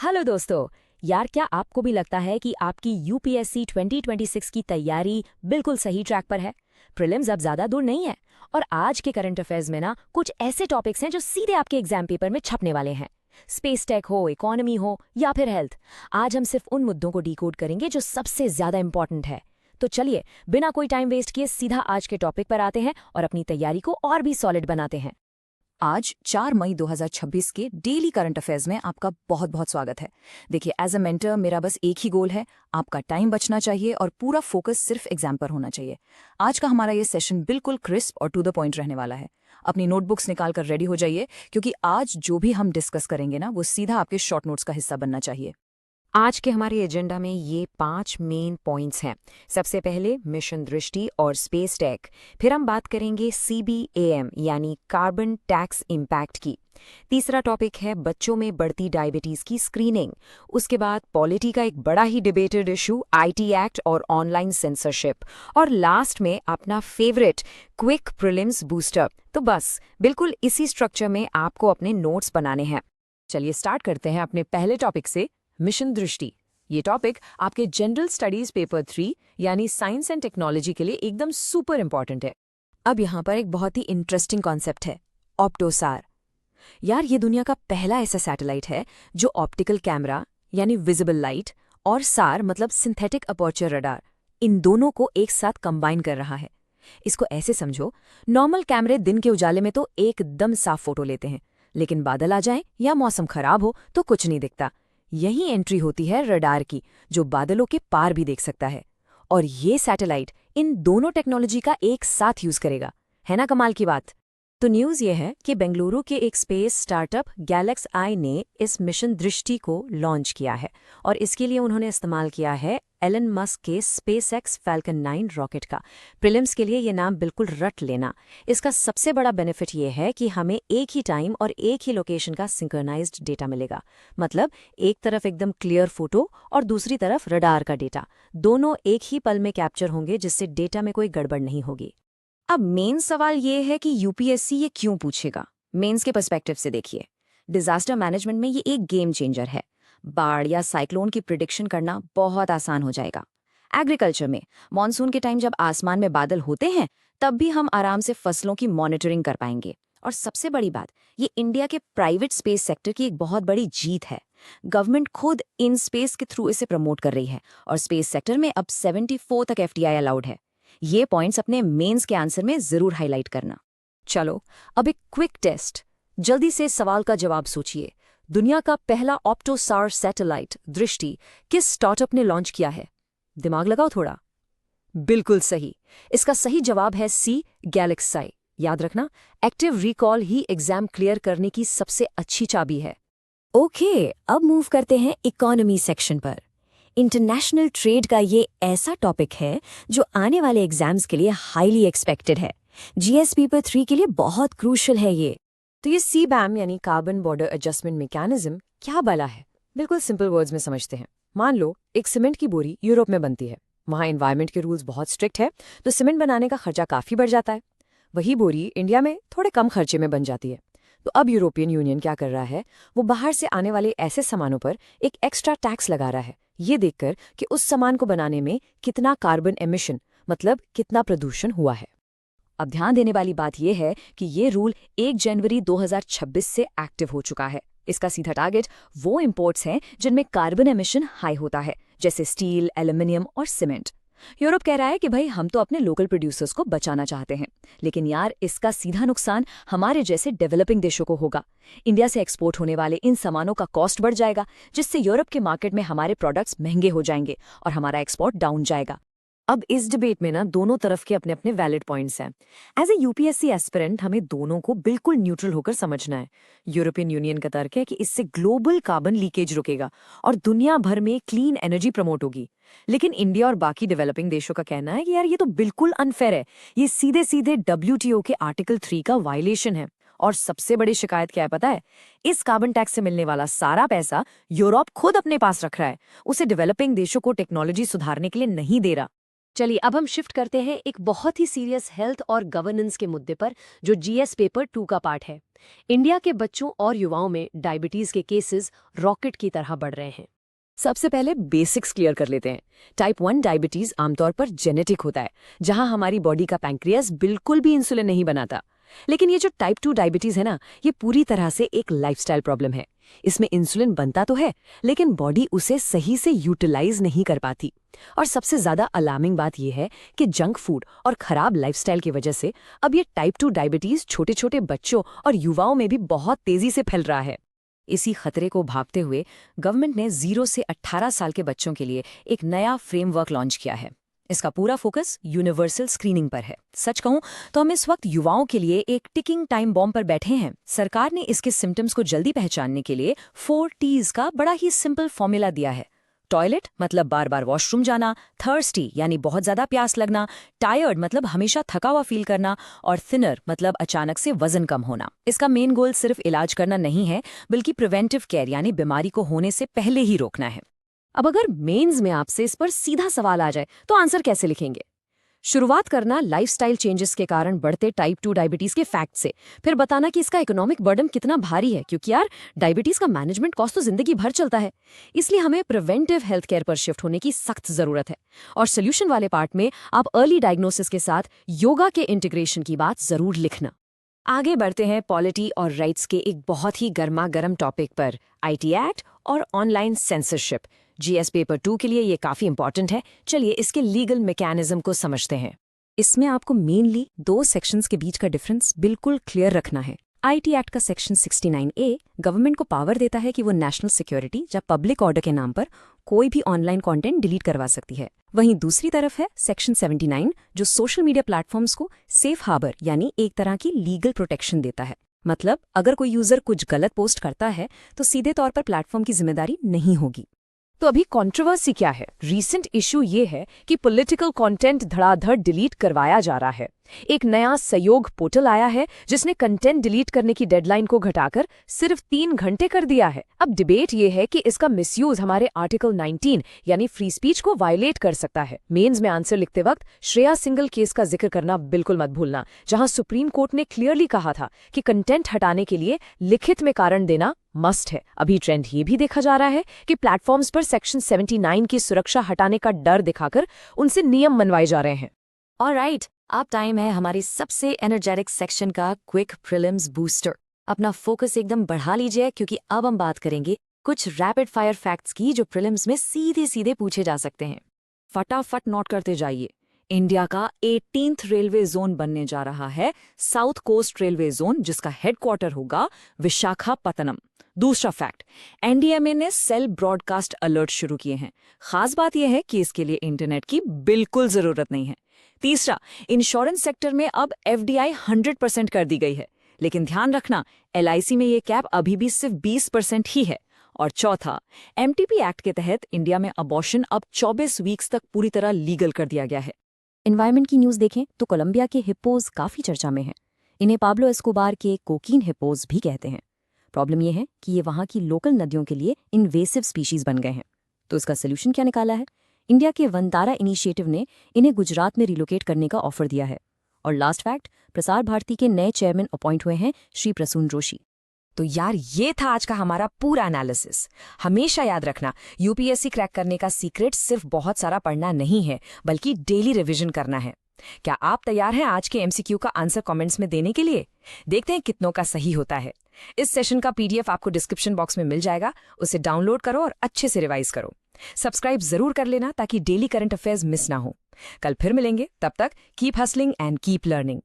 Hello दोस्तों। यार, क्या आपको भी लगता है कि आपकी यूपीएससी 2026 की तैयारी बिल्कुल सही ट्रैक पर है? प्रीलिम्स अब ज्यादा दूर नहीं है और आज के करंट अफेयर्स में ना कुछ ऐसे टॉपिक्स हैं जो सीधे आपके एग्जाम पेपर में छपने वाले हैं। स्पेस टेक हो, इकोनॉमी हो या फिर हेल्थ, आज हम सिर्फ उन मुद्दों को डिकोड करेंगे जो सबसे ज्यादा इंपॉर्टेंट है। तो चलिए, बिना कोई टाइम वेस्ट किए सीधा आज के टॉपिक पर आते हैं और अपनी तैयारी को और भी सॉलिड बनाते हैं। आज 4 मई 2026 के डेली करंट अफेयर्स में आपका बहुत बहुत स्वागत है। देखिए, एज अ मेंटर मेरा बस एक ही गोल है, आपका टाइम बचना चाहिए और पूरा फोकस सिर्फ एग्जाम पर होना चाहिए। आज का हमारा ये सेशन बिल्कुल क्रिस्प और टू द पॉइंट रहने वाला है। अपनी नोटबुक्स निकाल कर रेडी हो जाइए, क्योंकि आज जो भी हम डिस्कस करेंगे ना, वो सीधा आपके शॉर्ट नोट्स का हिस्सा बनना चाहिए। आज के हमारे एजेंडा में ये 5 मेन पॉइंट्स हैं। सबसे पहले मिशन दृष्टि और स्पेस टेक, फिर हम बात करेंगे CBAM यानी कार्बन टैक्स इम्पैक्ट की। तीसरा टॉपिक है बच्चों में बढ़ती डायबिटीज की स्क्रीनिंग। उसके बाद पॉलिटी का एक बड़ा ही डिबेटेड इशू IT एक्ट और ऑनलाइन सेंसरशिप। और लास्ट में अपना फेवरेट क्विक प्रीलिम्स बूस्टर। तो बस बिल्कुल इसी स्ट्रक्चर में आपको अपने नोट्स बनाने हैं। चलिए स्टार्ट करते हैं अपने पहले टॉपिक से, मिशन दृष्टि। ये टॉपिक आपके जनरल स्टडीज पेपर 3 यानी साइंस एंड टेक्नोलॉजी के लिए एकदम सुपर इंपॉर्टेंट है। अब यहाँ पर एक बहुत ही इंटरेस्टिंग कॉन्सेप्ट है, ऑप्टोसार। यार, ये दुनिया का पहला ऐसा सैटेलाइट है जो ऑप्टिकल कैमरा यानी विजिबल लाइट और सार मतलब सिंथेटिक अपर्चर रडार, इन दोनों को एक साथ कंबाइन कर रहा है। इसको ऐसे समझो, नॉर्मल कैमरे दिन के उजाले में तो एकदम साफ फोटो लेते हैं, लेकिन बादल आ जाए या मौसम खराब हो तो कुछ नहीं दिखता। यही एंट्री होती है रडार की, जो बादलों के पार भी देख सकता है। और ये सैटेलाइट इन दोनों टेक्नोलॉजी का एक साथ यूज करेगा। है ना कमाल की बात? तो न्यूज़ ये है कि बेंगलुरु के एक स्पेस स्टार्टअप गैलेक्स आई ने इस मिशन दृष्टि को लॉन्च किया है और इसके लिए उन्होंने इस्तेमाल किया है एलन मस्क के SpaceX Falcon 9 रॉकेट का। प्रीलिम्स के लिए ये नाम बिल्कुल रट लेना। इसका सबसे बड़ा बेनिफिट ये है कि हमें एक ही टाइम और एक ही लोकेशन का सिंक्रोनाइज्ड डेटा मिलेगा। मतलब एक तरफ एकदम क्लियर फोटो और दूसरी तरफ रडार का डेटा, दोनों एक ही पल में कैप्चर होंगे, जिससे डेटा में कोई गड़बड़ नहीं होगी। अब मेन सवाल ये है कि यूपीएससी ये क्यों पूछेगा। मेंस के पर्सपेक्टिव से देखिए, डिजास्टर मैनेजमेंट में ये एक गेम चेंजर है। बाढ़ या साइक्लोन की प्रिडिक्शन करना बहुत आसान हो जाएगा। एग्रीकल्चर में मॉनसून के टाइम जब आसमान में बादल होते हैं, तब भी हम आराम से फसलों की मॉनिटरिंग कर पाएंगे। और सबसे बड़ी बात, ये इंडिया के प्राइवेट स्पेस सेक्टर की एक बहुत बड़ी जीत है। गवर्नमेंट खुद इन स्पेस के थ्रू इसे प्रमोट कर रही है और स्पेस सेक्टर में अब 74 तक FDI अलाउड है। ये पॉइंट्स अपने मेंस के आंसर में जरूर हाईलाइट करना। चलो, अब एक क्विक टेस्ट। जल्दी से सवाल का जवाब सोचिए। दुनिया का पहला ऑप्टोसार सैटेलाइट दृष्टि किस स्टार्टअप ने लॉन्च किया है? दिमाग लगाओ थोड़ा। बिल्कुल सही। इसका सही जवाब है C, गैलेक्साई। याद रखना, एक्टिव रिकॉल ही एग्जाम क्लियर करने की सबसे अच्छी चाबी है। ओके, अब मूव करते हैं इकोनॉमी सेक्शन पर। इंटरनेशनल ट्रेड का ये ऐसा टॉपिक है जो आने वाले एग्जाम्स के लिए हाईली एक्सपेक्टेड है। GS पेपर 3 के लिए बहुत क्रूशल है ये। तो ये CBAM यानी कार्बन बॉर्डर एडजस्टमेंट मैकेनिज्म क्या भला है? बिल्कुल सिंपल वर्ड्स में समझते हैं। मान लो एक सीमेंट की बोरी यूरोप में बनती है। वहाँ एनवायरमेंट के रूल्स बहुत स्ट्रिक्ट है, तो सीमेंट बनाने का खर्चा काफी बढ़ जाता है। वही बोरी इंडिया में थोड़े कम खर्चे में बन जाती है। तो अब यूरोपियन यूनियन क्या कर रहा है, वो बाहर से आने वाले ऐसे सामानों पर एक एक्स्ट्रा टैक्स लगा रहा है, ये देखकर कि उस सामान को बनाने में कितना कार्बन एमिशन मतलब कितना प्रदूषण हुआ है। अब ध्यान देने वाली बात यह है कि ये रूल 1 जनवरी 2026 से एक्टिव हो चुका है। इसका सीधा टारगेट वो इंपोर्ट्स हैं जिनमें कार्बन एमिशन हाई होता है, जैसे स्टील, एल्यूमिनियम और सीमेंट। यूरोप कह रहा है कि भाई हम तो अपने लोकल प्रोड्यूसर्स को बचाना चाहते हैं, लेकिन यार इसका सीधा नुकसान हमारे जैसे डेवलपिंग देशों को होगा। इंडिया से एक्सपोर्ट होने वाले इन सामानों का कॉस्ट बढ़ जाएगा, जिससे यूरोप के मार्केट में हमारे प्रोडक्ट्स महंगे हो जाएंगे और हमारा एक्सपोर्ट डाउन जाएगा। अब इस डिबेट में ना दोनों तरफ के अपने अपने वैलिड पॉइंट्स हैं। एज ए यूपीएससी एस्पिरेंट हमें दोनों को बिल्कुल न्यूट्रल होकर समझना है। यूरोपियन यूनियन का तर्क है कि इससे ग्लोबल कार्बन लीकेज रुकेगा और दुनिया भर में क्लीन एनर्जी प्रमोट होगी। लेकिन इंडिया और बाकी डेवलपिंग देशों का कहना है कि यार ये तो बिल्कुल अनफेयर है, ये सीधे सीधे WTO के आर्टिकल 3 का वायलेशन है। और सबसे बड़ी शिकायत क्या है पता है? इस कार्बन टैक्स से मिलने वाला सारा पैसा यूरोप खुद अपने पास रख रहा है, उसे डेवलपिंग देशों को टेक्नोलॉजी सुधारने के लिए नहीं दे रहा। चलिए अब हम शिफ्ट करते हैं एक बहुत ही सीरियस हेल्थ और गवर्नेंस के मुद्दे पर, जो जीएस पेपर 2 का पार्ट है। इंडिया के बच्चों और युवाओं में डायबिटीज के केसेस रॉकेट की तरह बढ़ रहे हैं। सबसे पहले बेसिक्स क्लियर कर लेते हैं। टाइप 1 डायबिटीज आमतौर पर जेनेटिक होता है, जहां हमारी बॉडी का पैंक्रियास बिल्कुल भी इंसुलिन नहीं बनाता। लेकिन ये जो टाइप 2 डायबिटीज है ना, ये पूरी तरह से एक लाइफस्टाइल प्रॉब्लम है। इसमें इंसुलिन बनता तो है, लेकिन बॉडी उसे सही से यूटिलाइज नहीं कर पाती। और सबसे ज्यादा अलार्मिंग बात यह है कि जंक फूड और खराब लाइफस्टाइल की वजह से अब ये टाइप 2 डायबिटीज छोटे छोटे बच्चों और युवाओं में भी बहुत तेजी से फैल रहा है। इसी खतरे को भांपते हुए गवर्नमेंट ने 0 से 18 साल के बच्चों के लिए एक नया फ्रेमवर्क लॉन्च किया है। इसका पूरा फोकस यूनिवर्सल स्क्रीनिंग पर है। सच कहूं तो हम इस वक्त युवाओं के लिए एक टिकिंग टाइम बॉम्ब पर बैठे हैं। सरकार ने इसके सिम्टम्स को जल्दी पहचानने के लिए 4 T's का बड़ा ही सिंपल फॉर्मूला दिया है। टॉयलेट मतलब बार बार वॉशरूम जाना, थर्स्टी यानी बहुत ज्यादा प्यास लगना, टायर्ड मतलब हमेशा थका हुआ फील करना, और थिनर मतलब अचानक से वजन कम होना। इसका मेन गोल सिर्फ इलाज करना नहीं है, बल्कि प्रिवेंटिव केयर यानी बीमारी को होने से पहले ही रोकना है। अब अगर मेंस में आपसे इस पर सीधा सवाल आ जाए तो आंसर कैसे लिखेंगे? शुरुआत करना लाइफस्टाइल चेंजेस के कारण बढ़ते टाइप 2 डायबिटीज के फैक्ट से, फिर बताना कि इसका इकोनॉमिक बर्डन कितना भारी है, क्योंकि यार डायबिटीज का मैनेजमेंट कॉस्ट तो जिंदगी भर चलता है। इसलिए हमें प्रिवेंटिव हेल्थ केयर पर शिफ्ट होने की सख्त जरूरत है। और सोल्यूशन वाले पार्ट में आप अर्ली डायग्नोसिस के साथ योगा के इंटीग्रेशन की बात जरूर लिखना। आगे बढ़ते हैं पॉलिटी और राइट्स के एक बहुत ही गर्मा गर्म टॉपिक पर, IT एक्ट और ऑनलाइन सेंसरशिप। जीएस पेपर 2 के लिए ये काफी इंपॉर्टेंट है। चलिए इसके लीगल मैकेनिज्म को समझते हैं। इसमें आपको मेनली 2 सेक्शंस के बीच का डिफरेंस बिल्कुल क्लियर रखना है। IT एक्ट का सेक्शन 69A गवर्नमेंट को पावर देता है कि वो नेशनल सिक्योरिटी या पब्लिक ऑर्डर के नाम पर कोई भी ऑनलाइन कंटेंट डिलीट करवा सकती है। वहीं दूसरी तरफ है सेक्शन 79 जो सोशल मीडिया प्लेटफॉर्म्स को सेफ हार्बर यानी एक तरह की लीगल प्रोटेक्शन देता है। मतलब अगर कोई यूजर कुछ गलत पोस्ट करता है तो सीधे तौर पर प्लेटफॉर्म की जिम्मेदारी नहीं होगी। तो अभी कंट्रोवर्सी क्या है? रीसेंट इशू ये है कि पॉलिटिकल कंटेंट धड़ाधड़ डिलीट करवाया जा रहा है। एक नया सहयोग पोर्टल आया है जिसने कंटेंट डिलीट करने की डेडलाइन को घटाकर सिर्फ 3 घंटे कर दिया है। अब डिबेट ये है कि इसका मिसयूज हमारे आर्टिकल 19 यानी फ्री स्पीच को वायलेट कर सकता है। मेंस में आंसर लिखते वक्त श्रेया सिंगल केस का जिक्र करना बिल्कुल मत भूलना, जहां सुप्रीम कोर्ट ने क्लियरली कहा था कि कंटेंट हटाने के लिए लिखित में कारण देना मस्ट है। अभी ट्रेंड ये भी देखा जा रहा है कि प्लेटफॉर्म्स पर सेक्शन 79 की सुरक्षा हटाने का डर दिखाकर उनसे नियम मनवाए जा रहे हैं। ऑलराइट, अब टाइम है हमारी सबसे एनर्जेटिक सेक्शन का, क्विक प्रीलिम्स बूस्टर। अपना फोकस एकदम बढ़ा लीजिए, क्योंकि अब हम बात करेंगे कुछ रैपिड फायर फैक्ट्स की जो प्रीलिम्स में सीधे सीधे पूछे जा सकते हैं। फटाफट नोट करते जाइए। इंडिया का 18th रेलवे जोन बनने जा रहा है साउथ कोस्ट रेलवे जोन, जिसका हेडक्वार्टर होगा विशाखापत्तनम। दूसरा फैक्ट, एनडीएमए ने सेल ब्रॉडकास्ट अलर्ट शुरू किए हैं। खास बात यह है कि इसके लिए इंटरनेट की बिल्कुल जरूरत नहीं है। तीसरा, इंश्योरेंस सेक्टर में अब FDI 100% कर दी गई है, लेकिन ध्यान रखना LIC में ये कैप अभी भी सिर्फ 20% ही है। और चौथा, MTP एक्ट के तहत इंडिया में अबॉर्शन अब 24 वीक्स तक पूरी तरह लीगल कर दिया गया है। एनवायरमेंट की न्यूज़ देखें तो कोलंबिया के हिप्पोज काफ़ी चर्चा में हैं। इन्हें पाब्लो एस्कोबार के कोकीन हिप्पोज भी कहते हैं। प्रॉब्लम यह है कि ये वहाँ की लोकल नदियों के लिए इन्वेसिव स्पीशीज बन गए हैं। तो इसका सोल्यूशन क्या निकाला है? इंडिया के वनतारा इनिशिएटिव ने इन्हें गुजरात में रिलोकेट करने का ऑफर दिया है। और लास्ट फैक्ट, प्रसार भारती के नए चेयरमैन अपॉइंट हुए हैं श्री प्रसून जोशी। तो यार ये था आज का हमारा पूरा एनालिसिस। हमेशा याद रखना, यूपीएससी क्रैक करने का सीक्रेट सिर्फ बहुत सारा पढ़ना नहीं है, बल्कि डेली रिवीजन करना है। क्या आप तैयार हैं आज के एमसीक्यू का आंसर कमेंट्स में देने के लिए? देखते हैं कितनों का सही होता है। इस सेशन का PDF आपको डिस्क्रिप्शन बॉक्स में मिल जाएगा, उसे डाउनलोड करो और अच्छे से रिवाइज करो। सब्सक्राइब जरूर कर लेना ताकि डेली करंट अफेयर्स मिस ना हो। कल फिर मिलेंगे, तब तक keep hustling and keep learning.